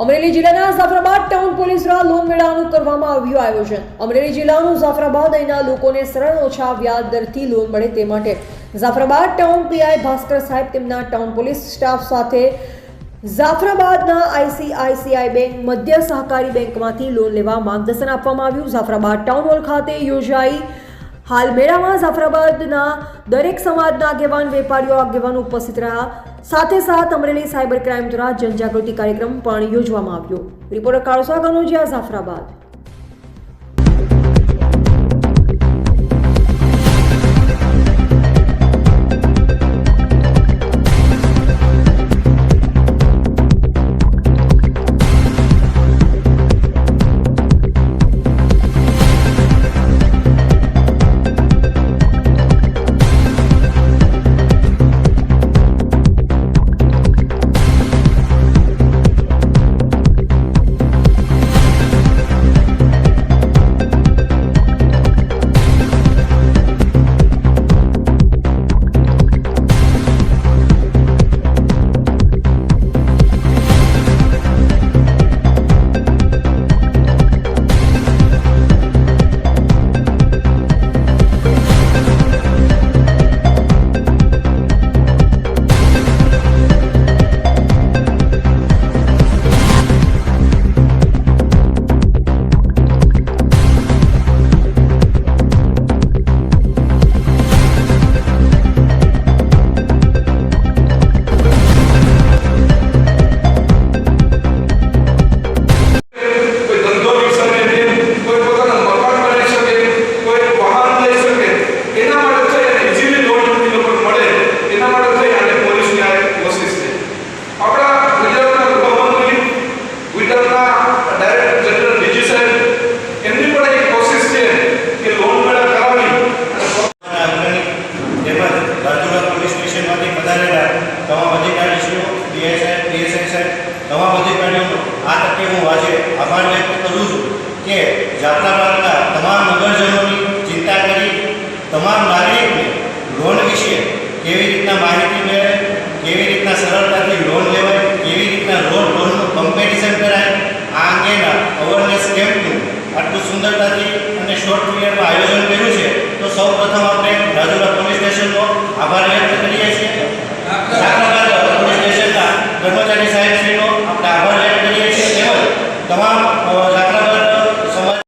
અમરેલી જિલ્લાના Jafrabad town police દ્વારા loan મેળાનું કરવામાં આવ્યું આયોજન। અમરેલી જિલ્લાનું જાફરાબાદ અહીંના લોકોને સરળ ઓછા વ્યાજ દરથી લોન મળે તે માટે જાફરાબાદ ટાઉન પીઆઈ ભાસ્કર સાહેબ તેમના ટાઉન પોલીસ સ્ટાફ સાથે જાફરાબાદના આઈસીઆઈસીઆઈ બેંક મધ્ય સહકારી બેંકમાંથી લોન લેવા માર્ગદર્શન આપવામાં આવ્યું। જાફરાબાદ ટાઉન હોલ ખાતે યોજાઈ હાલ મેળામાં જાફરાબાદના દરેક સમાજના આગેવાન વેપારીઓ આગેવાનો ઉપસ્થિત રહ્યા। સાથે સાથ અમરેલી સાયબર ક્રાઇમ દ્વારા જનજાગૃતિ કાર્યક્રમ પણ યોજવામાં આવ્યો। રિપોર્ટર કાળુસા કનોજિયા, જાફરાબાદ। તમામ અધિકારીશ્રીઓ, પીએસઆઈ સાહેબ, તમામ અધિકારીઓનો આ તકે હું આજે આભાર વ્યક્ત કરું છું કે જાફરાબાદના તમામ નગરજનોની ચિંતા કરી તમામ નાગરિકને લોન વિશે કેવી રીતના માહિતી મળે, કેવી રીતના સરળતાથી લોન લેવાય, કેવી રીતના લોનનું કમ્પેરિઝન કરાય, આ અંગેના અવેરનેસ કેમ્પનું આટલું સુંદરતાથી અને શોર્ટ પીરિયડમાં આયોજન કર્યું છે। તો સૌ પ્રથમ આપણે રાજુલા પોલીસ સ્ટેશનનો આભાર વ્યક્ત કરીએ છીએ। જાફરાબાદ પોલીસ સ્ટેશનના કર્મચારી સાહેબશ્રીનો આપણે આભાર વ્યક્ત કરીએ છીએ। તેમજ તમામ